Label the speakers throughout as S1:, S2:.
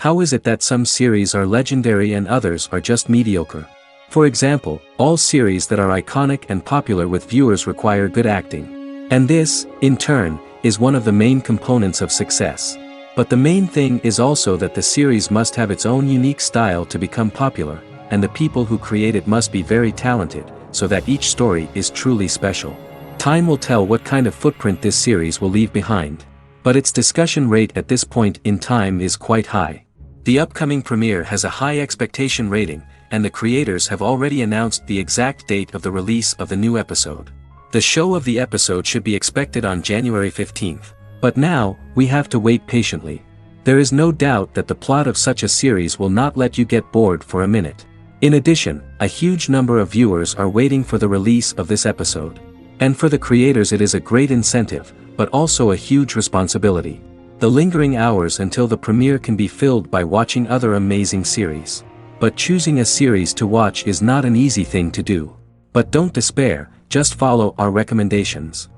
S1: How is it that some series are legendary and others are just mediocre? For example, all series that are iconic and popular with viewers require good acting. And this, in turn, is one of the main components of success. But the main thing is also that the series must have its own unique style to become popular, and the people who create it must be very talented, so that each story is truly special. Time will tell what kind of footprint this series will leave behind. But its discussion rate at this point in time is quite high. The upcoming premiere has a high expectation rating, and the creators have already announced the exact date of the release of the new episode. The show of the episode should be expected on January 15th. But now, we have to wait patiently. There is no doubt that the plot of such a series will not let you get bored for a minute. In addition, a huge number of viewers are waiting for the release of this episode. And for the creators it is a great incentive, but also a huge responsibility. The lingering hours until the premiere can be filled by watching other amazing series. But choosing a series to watch is not an easy thing to do. But don't despair, just follow our recommendations.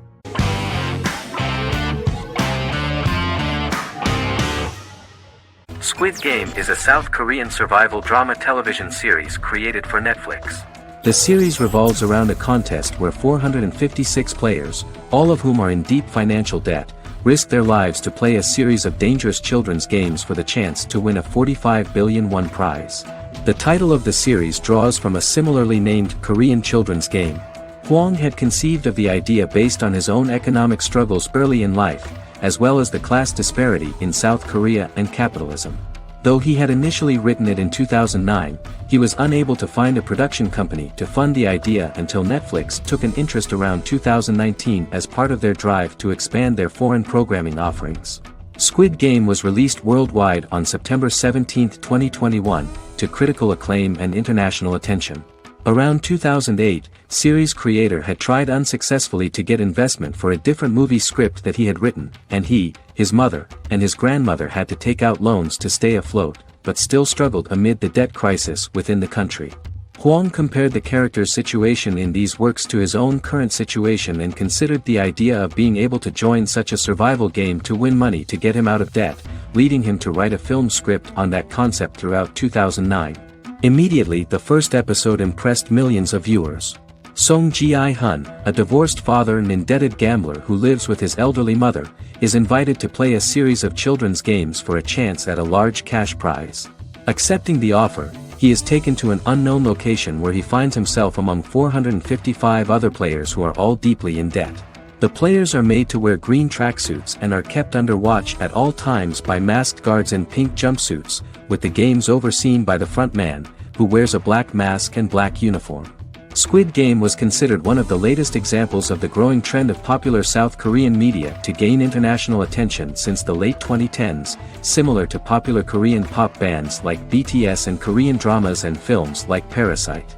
S1: Squid Game is a South Korean survival drama television series created for Netflix. The series revolves around a contest where 456 players, all of whom are in deep financial debt, risk their lives to play a series of dangerous children's games for the chance to win a 45 billion won prize. The title of the series draws from a similarly named Korean children's game. Hwang had conceived of the idea based on his own economic struggles early in life, as well as the class disparity in South Korea and capitalism. Though he had initially written it in 2009, he was unable to find a production company to fund the idea until Netflix took an interest around 2019 as part of their drive to expand their foreign programming offerings. Squid Game was released worldwide on September 17, 2021, to critical acclaim and international attention. Around 2008, series creator had tried unsuccessfully to get investment for a different movie script that he had written, and he, his mother, and his grandmother had to take out loans to stay afloat, but still struggled amid the debt crisis within the country. Hwang compared the character's situation in these works to his own current situation and considered the idea of being able to join such a survival game to win money to get him out of debt, leading him to write a film script on that concept throughout 2009. Immediately the first episode impressed millions of viewers. Song Ji-hun, a divorced father and indebted gambler who lives with his elderly mother, is invited to play a series of children's games for a chance at a large cash prize. Accepting the offer, he is taken to an unknown location where he finds himself among 455 other players who are all deeply in debt. The players are made to wear green tracksuits and are kept under watch at all times by masked guards in pink jumpsuits, with the games overseen by the front man, who wears a black mask and black uniform. Squid Game was considered one of the latest examples of the growing trend of popular South Korean media to gain international attention since the late 2010s, similar to popular Korean pop bands like BTS and Korean dramas and films like Parasite.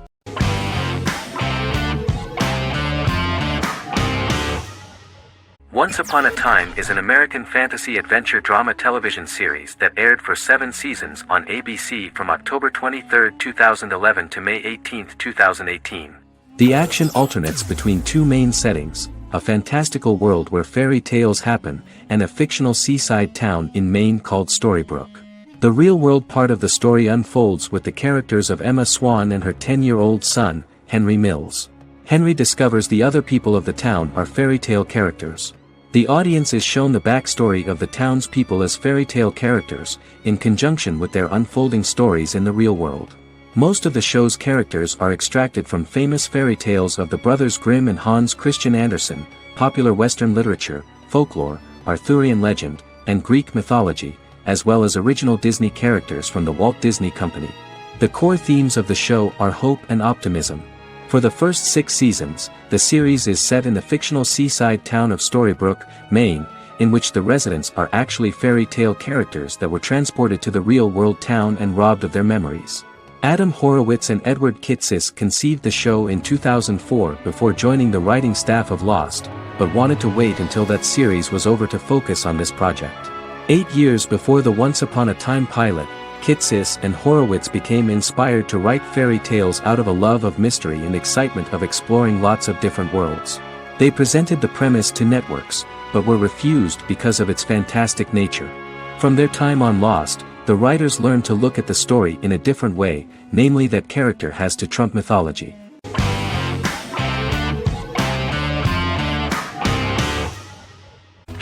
S1: Once Upon a Time is an American fantasy adventure drama television series that aired for 7 seasons on ABC from October 23, 2011 to May 18, 2018. The action alternates between two main settings, a fantastical world where fairy tales happen, and a fictional seaside town in Maine called Storybrooke. The real-world part of the story unfolds with the characters of Emma Swan and her 10-year-old son, Henry Mills. Henry discovers the other people of the town are fairy tale characters. The audience is shown the backstory of the townspeople as fairy tale characters, in conjunction with their unfolding stories in the real world. Most of the show's characters are extracted from famous fairy tales of the Brothers Grimm and Hans Christian Andersen, popular Western literature, folklore, Arthurian legend, and Greek mythology, as well as original Disney characters from the Walt Disney Company. The core themes of the show are hope and optimism. For the first 6 seasons, the series is set in the fictional seaside town of Storybrooke, Maine, in which the residents are actually fairy tale characters that were transported to the real-world town and robbed of their memories. Adam Horowitz and Edward Kitsis conceived the show in 2004 before joining the writing staff of Lost, but wanted to wait until that series was over to focus on this project. 8 years before the Once Upon a Time pilot, Kitsis and Horowitz became inspired to write fairy tales out of a love of mystery and excitement of exploring lots of different worlds. They presented the premise to networks, but were refused because of its fantastic nature. From their time on Lost, the writers learned to look at the story in a different way, namely that character has to trump mythology.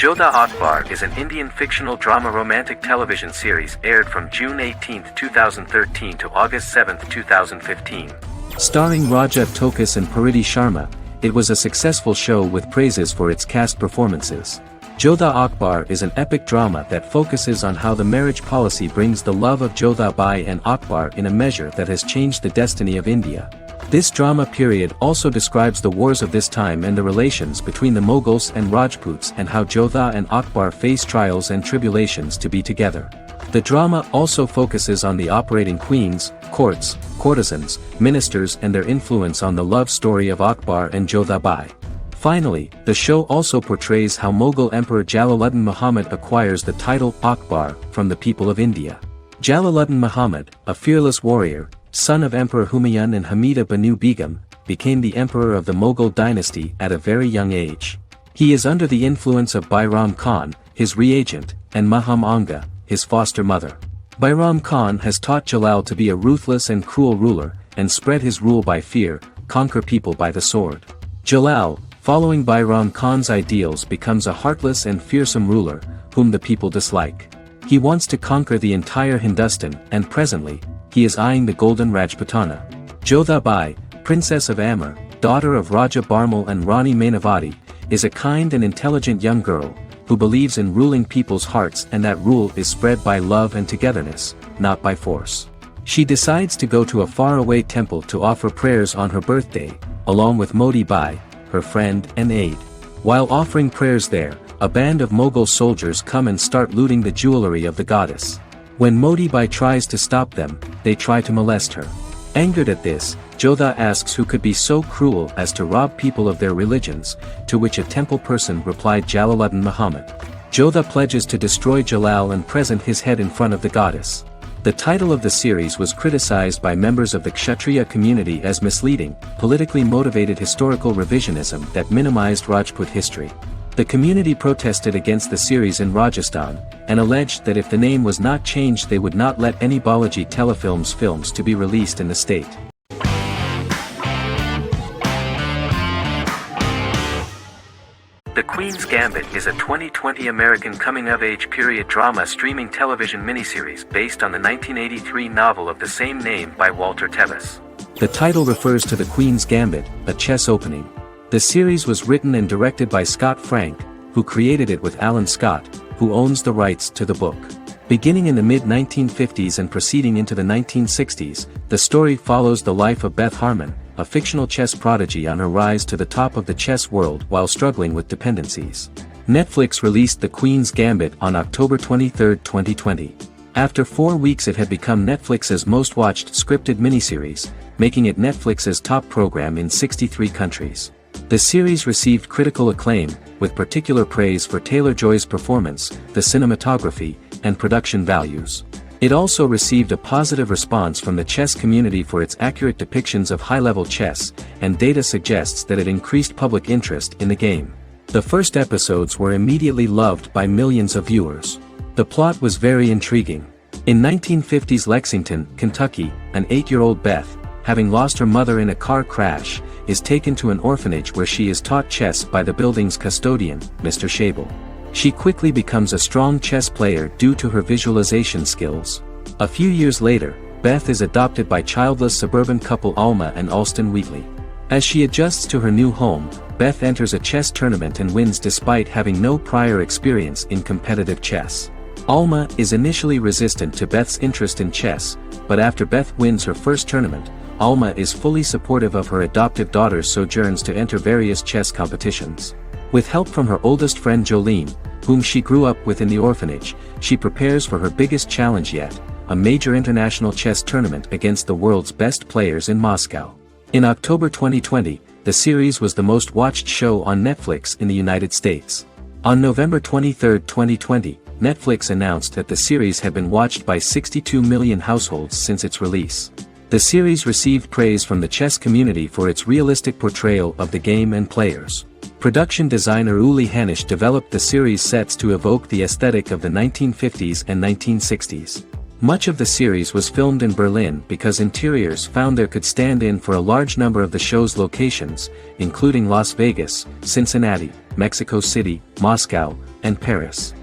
S1: Jodha Akbar is an Indian fictional drama romantic television series aired from June 18, 2013 to August 7, 2015. Starring Raja Tokas and Pariti Sharma, it was a successful show with praises for its cast performances. Jodha Akbar is an epic drama that focuses on how the marriage policy brings the love of Jodha Bai and Akbar in a measure that has changed the destiny of India. This drama period also describes the wars of this time and the relations between the Mughals and Rajputs and how Jodha and Akbar face trials and tribulations to be together. The drama also focuses on the operating queens, courts, courtesans, ministers and their influence on the love story of Akbar and Jodha Bai. Finally, the show also portrays how Mughal Emperor Jalaluddin Muhammad acquires the title Akbar from the people of India. Jalaluddin Muhammad, a fearless warrior, son of Emperor Humayun and Hamida Banu Begum, became the emperor of the Mughal dynasty at a very young age. He is under the influence of Bairam Khan, his reagent, and Maham Anga, his foster mother. Bairam Khan has taught Jalal to be a ruthless and cruel ruler, and spread his rule by fear, conquer people by the sword. Jalal, following Bairam Khan's ideals, becomes a heartless and fearsome ruler, whom the people dislike. He wants to conquer the entire Hindustan, and presently, he is eyeing the golden Rajputana. Jodha Bai, princess of Amber, daughter of Raja Barmal and Rani Mainavati, is a kind and intelligent young girl, who believes in ruling people's hearts and that rule is spread by love and togetherness, not by force. She decides to go to a faraway temple to offer prayers on her birthday, along with Modi Bai, her friend and aide. While offering prayers there, a band of Mughal soldiers come and start looting the jewelry of the goddess. When Modi Bai tries to stop them, they try to molest her. Angered at this, Jodha asks who could be so cruel as to rob people of their religions, to which a temple person replied Jalaluddin Muhammad. Jodha pledges to destroy Jalal and present his head in front of the goddess. The title of the series was criticized by members of the Kshatriya community as misleading, politically motivated historical revisionism that minimized Rajput history. The community protested against the series in Rajasthan, and alleged that if the name was not changed they would not let any Balaji Telefilms films to be released in the state. The Queen's Gambit is a 2020 American coming-of-age period drama streaming television miniseries based on the 1983 novel of the same name by Walter Tevis. The title refers to the Queen's Gambit, a chess opening. The series was written and directed by Scott Frank, who created it with Alan Scott, who owns the rights to the book. Beginning in the mid-1950s and proceeding into the 1960s, the story follows the life of Beth Harmon, a fictional chess prodigy on her rise to the top of the chess world while struggling with dependencies. Netflix released The Queen's Gambit on October 23, 2020. After 4 weeks it had become Netflix's most-watched scripted miniseries, making it Netflix's top program in 63 countries. The series received critical acclaim, with particular praise for Taylor-Joy's performance, the cinematography, and production values. It also received a positive response from the chess community for its accurate depictions of high-level chess, and data suggests that it increased public interest in the game. The first episodes were immediately loved by millions of viewers. The plot was very intriguing. In 1950s Lexington, Kentucky, an 8-year-old Beth, having lost her mother in a car crash, is taken to an orphanage where she is taught chess by the building's custodian, Mr. Shable. She quickly becomes a strong chess player due to her visualization skills. A few years later, Beth is adopted by childless suburban couple Alma and Alston Wheatley. As she adjusts to her new home, Beth enters a chess tournament and wins despite having no prior experience in competitive chess. Alma is initially resistant to Beth's interest in chess, but after Beth wins her first tournament, Alma is fully supportive of her adoptive daughter's sojourns to enter various chess competitions. With help from her oldest friend Jolene, whom she grew up with in the orphanage, she prepares for her biggest challenge yet, a major international chess tournament against the world's best players in Moscow. In October 2020, the series was the most watched show on Netflix in the United States. On November 23, 2020, Netflix announced that the series had been watched by 62 million households since its release. The series received praise from the chess community for its realistic portrayal of the game and players. Production designer Uli Hanisch developed the series sets to evoke the aesthetic of the 1950s and 1960s. Much of the series was filmed in Berlin because interiors found there could stand in for a large number of the show's locations, including Las Vegas, Cincinnati, Mexico City, Moscow, and Paris.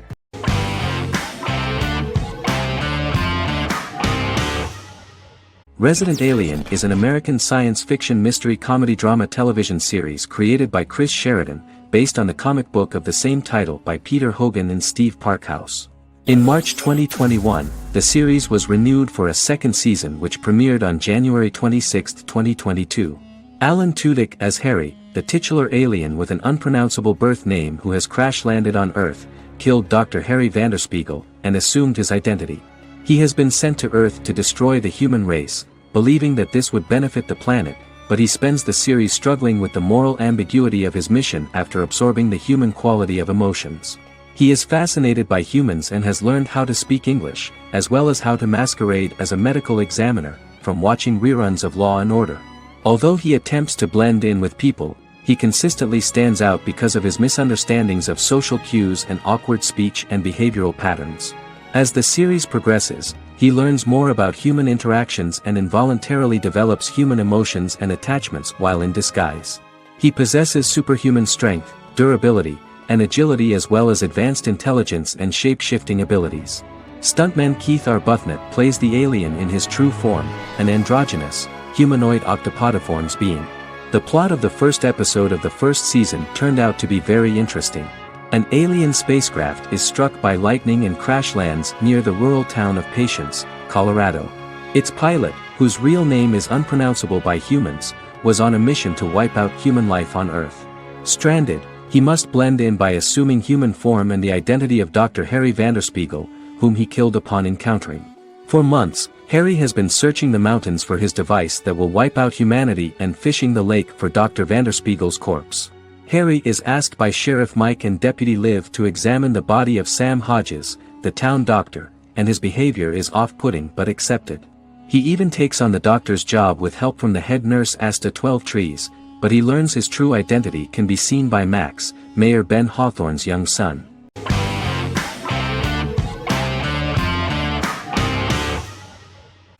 S1: Resident Alien is an American science fiction mystery comedy drama television series created by Chris Sheridan, based on the comic book of the same title by Peter Hogan and Steve Parkhouse. In March 2021, the series was renewed for a second season which premiered on January 26, 2022. Alan Tudyk as Harry, the titular alien with an unpronounceable birth name who has crash-landed on Earth, killed Dr. Harry Vanderspiegel, and assumed his identity. He has been sent to Earth to destroy the human race, believing that this would benefit the planet, but he spends the series struggling with the moral ambiguity of his mission after absorbing the human quality of emotions. He is fascinated by humans and has learned how to speak English, as well as how to masquerade as a medical examiner, from watching reruns of Law and Order. Although he attempts to blend in with people, he consistently stands out because of his misunderstandings of social cues and awkward speech and behavioral patterns. As the series progresses, he learns more about human interactions and involuntarily develops human emotions and attachments while in disguise. He possesses superhuman strength, durability, and agility as well as advanced intelligence and shape-shifting abilities. Stuntman Keith Arbuthnot plays the alien in his true form, an androgynous, humanoid octopodiforms being. The plot of the first episode of the first season turned out to be very interesting. An alien spacecraft is struck by lightning and crash lands near the rural town of Patience, Colorado. Its pilot, whose real name is unpronounceable by humans, was on a mission to wipe out human life on Earth. Stranded, he must blend in by assuming human form and the identity of Dr. Harry Vanderspiegel, whom he killed upon encountering. For months, Harry has been searching the mountains for his device that will wipe out humanity and fishing the lake for Dr. Vanderspiegel's corpse. Harry is asked by Sheriff Mike and Deputy Liv to examine the body of Sam Hodges, the town doctor, and his behavior is off-putting but accepted. He even takes on the doctor's job with help from the head nurse Asta 12 Trees, but he learns his true identity can be seen by Max, Mayor Ben Hawthorne's young son.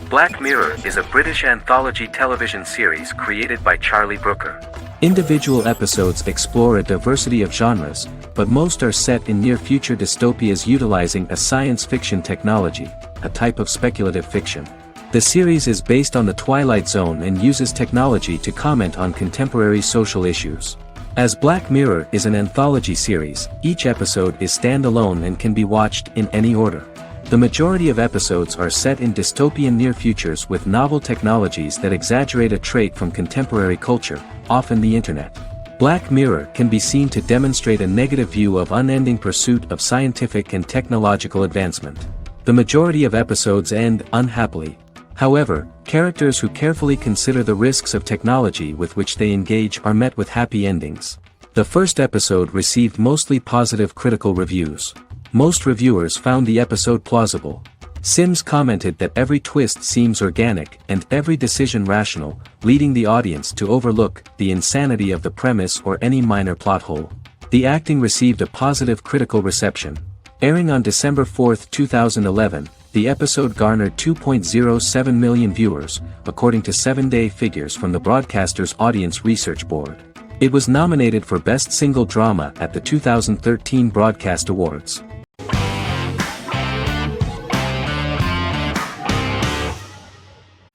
S1: Black Mirror is a British anthology television series created by Charlie Brooker. Individual episodes explore a diversity of genres, but most are set in near-future dystopias utilizing a science fiction technology, a type of speculative fiction. The series is based on the Twilight Zone and uses technology to comment on contemporary social issues. As Black Mirror is an anthology series, each episode is standalone and can be watched in any order. The majority of episodes are set in dystopian near futures with novel technologies that exaggerate a trait from contemporary culture, often the internet. Black Mirror can be seen to demonstrate a negative view of unending pursuit of scientific and technological advancement. The majority of episodes end unhappily. However, characters who carefully consider the risks of technology with which they engage are met with happy endings. The first episode received mostly positive critical reviews. Most reviewers found the episode plausible. Sims commented that every twist seems organic and every decision rational, leading the audience to overlook the insanity of the premise or any minor plot hole. The acting received a positive critical reception. Airing on December 4, 2011, the episode garnered 2.07 million viewers, according to 7-day figures from the broadcaster's Audience Research Board. It was nominated for Best Single Drama at the 2013 Broadcast Awards.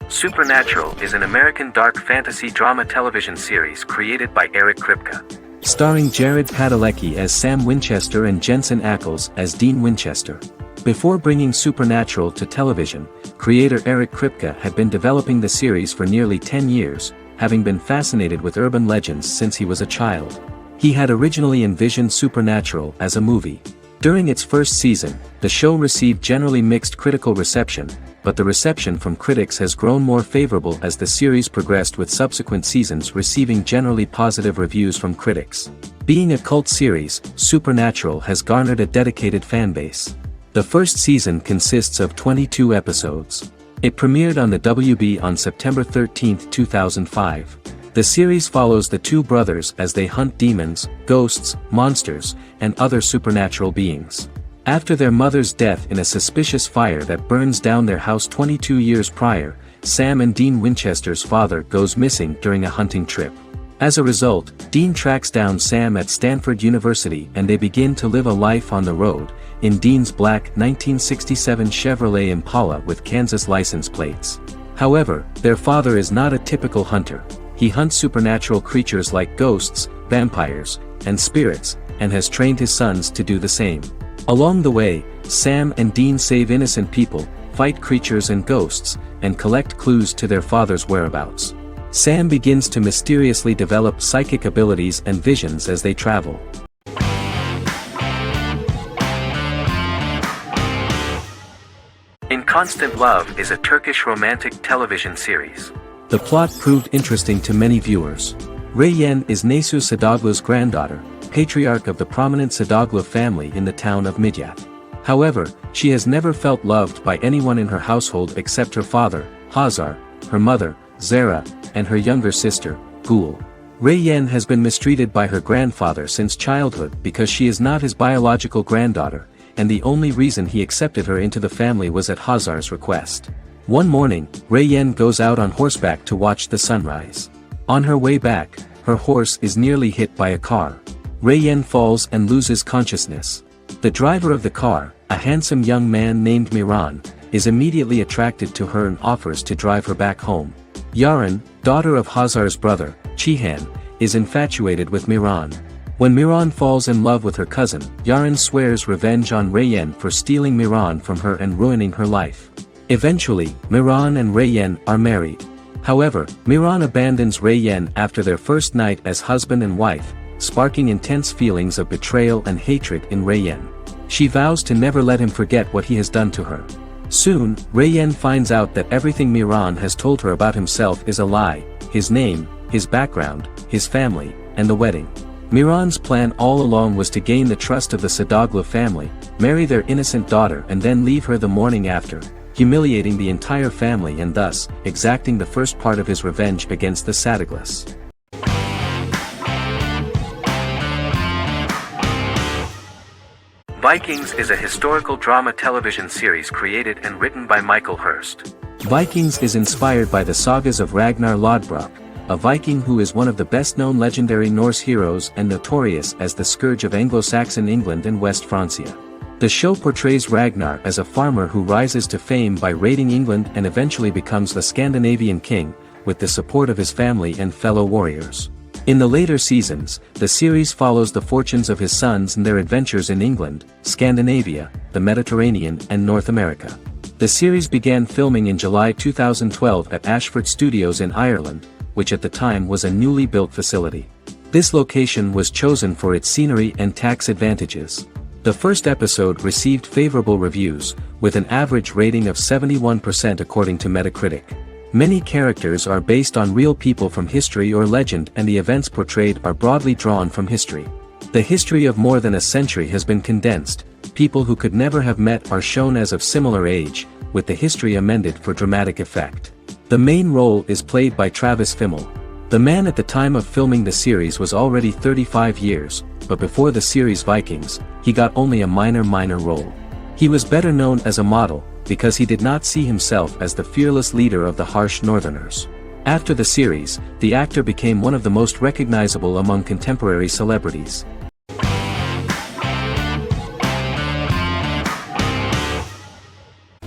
S1: Supernatural is an American dark fantasy drama television series created by Eric Kripke. Starring Jared Padalecki as Sam Winchester and Jensen Ackles as Dean Winchester. Before bringing Supernatural to television, creator Eric Kripke had been developing the series for nearly 10 years, having been fascinated with urban legends since he was a child. He had originally envisioned Supernatural as a movie. During its first season, the show received generally mixed critical reception, but the reception from critics has grown more favorable as the series progressed with subsequent seasons receiving generally positive reviews from critics. Being a cult series, Supernatural has garnered a dedicated fanbase. The first season consists of 22 episodes. It premiered on the WB on September 13, 2005. The series follows the two brothers as they hunt demons, ghosts, monsters, and other supernatural beings. After their mother's death in a suspicious fire that burns down their house 22 years prior, Sam and Dean Winchester's father goes missing during a hunting trip. As a result, Dean tracks down Sam at Stanford University and they begin to live a life on the road, in Dean's black 1967 Chevrolet Impala with Kansas license plates. However, their father is not a typical hunter. He hunts supernatural creatures like ghosts, vampires, and spirits, and has trained his sons to do the same. Along the way, Sam and Dean save innocent people, fight creatures and ghosts, and collect clues to their father's whereabouts. Sam begins to mysteriously develop psychic abilities and visions as they travel. In Constant Love is a Turkish romantic television series. The plot proved interesting to many viewers. Reyyen is Nesu Sadoglu's granddaughter, patriarch of the prominent Sadoglu family in the town of Midyat. However, she has never felt loved by anyone in her household except her father, Hazar, her mother, Zara, and her younger sister, Gul. Reyyen has been mistreated by her grandfather since childhood because she is not his biological granddaughter, and the only reason he accepted her into the family was at Hazar's request. One morning, Reyyen goes out on horseback to watch the sunrise. On her way back, her horse is nearly hit by a car. Reyyen falls and loses consciousness. The driver of the car, a handsome young man named Miran, is immediately attracted to her and offers to drive her back home. Yaren, daughter of Hazar's brother, Cihan, is infatuated with Miran. When Miran falls in love with her cousin, Yaren swears revenge on Reyyen for stealing Miran from her and ruining her life. Eventually, Miran and Reyyen are married. However, Miran abandons Reyyen after their first night as husband and wife, sparking intense feelings of betrayal and hatred in Reyyen. She vows to never let him forget what he has done to her. Soon, Reyyen finds out that everything Miran has told her about himself is a lie: his name, his background, his family, and the wedding. Miran's plan all along was to gain the trust of the Sadoglu family, marry their innocent daughter and then leave her the morning after, humiliating the entire family and thus, exacting the first part of his revenge against the Sadoglus. Vikings is a historical drama television series created and written by Michael Hurst. Vikings is inspired by the sagas of Ragnar Lodbrok, a Viking who is one of the best-known legendary Norse heroes and notorious as the scourge of Anglo-Saxon England and West Francia. The show portrays Ragnar as a farmer who rises to fame by raiding England and eventually becomes the Scandinavian king, with the support of his family and fellow warriors. In the later seasons, the series follows the fortunes of his sons and their adventures in England, Scandinavia, the Mediterranean and North America. The series began filming in July 2012 at Ashford Studios in Ireland, which at the time was a newly built facility. This location was chosen for its scenery and tax advantages. The first episode received favorable reviews, with an average rating of 71% according to Metacritic. Many characters are based on real people from history or legend and the events portrayed are broadly drawn from history. The history of more than a century has been condensed, people who could never have met are shown as of similar age, with the history amended for dramatic effect. The main role is played by Travis Fimmel. The man at the time of filming the series was already 35 years, but before the series Vikings, he got only a minor role. He was better known as a model, because he did not see himself as the fearless leader of the harsh Northerners. After the series, the actor became one of the most recognizable among contemporary celebrities.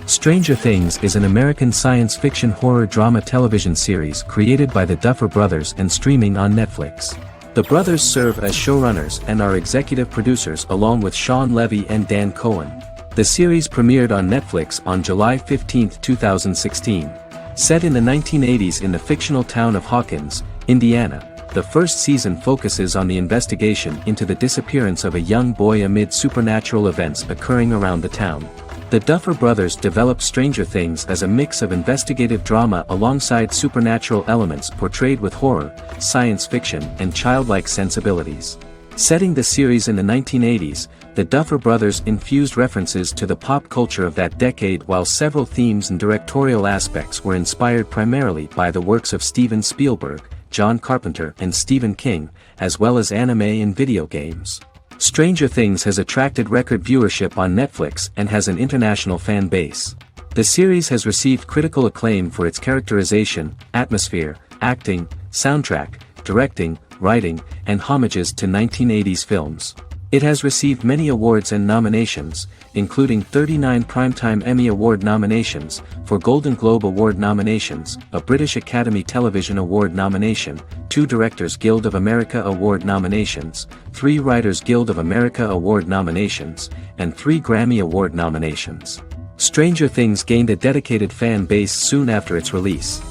S1: Stranger Things is an American science fiction horror drama television series created by the Duffer Brothers and streaming on Netflix. The brothers serve as showrunners and are executive producers along with Sean Levy and Dan Cohen. The series premiered on Netflix on July 15, 2016. Set in the 1980s in the fictional town of Hawkins, Indiana, the first season focuses on the investigation into the disappearance of a young boy amid supernatural events occurring around the town. The Duffer Brothers developed Stranger Things as a mix of investigative drama alongside supernatural elements portrayed with horror, science fiction, and childlike sensibilities. Setting the series in the 1980s, the Duffer Brothers infused references to the pop culture of that decade while several themes and directorial aspects were inspired primarily by the works of Steven Spielberg, John Carpenter and Stephen King, as well as anime and video games. Stranger Things has attracted record viewership on Netflix and has an international fan base. The series has received critical acclaim for its characterization, atmosphere, acting, soundtrack, directing, writing, and homages to 1980s films. It has received many awards and nominations, including 39 Primetime Emmy Award nominations, 4 Golden Globe Award nominations, a British Academy Television Award nomination, 2 Directors Guild of America Award nominations, 3 Writers Guild of America Award nominations, and 3 Grammy Award nominations. Stranger Things gained a dedicated fan base soon after its release.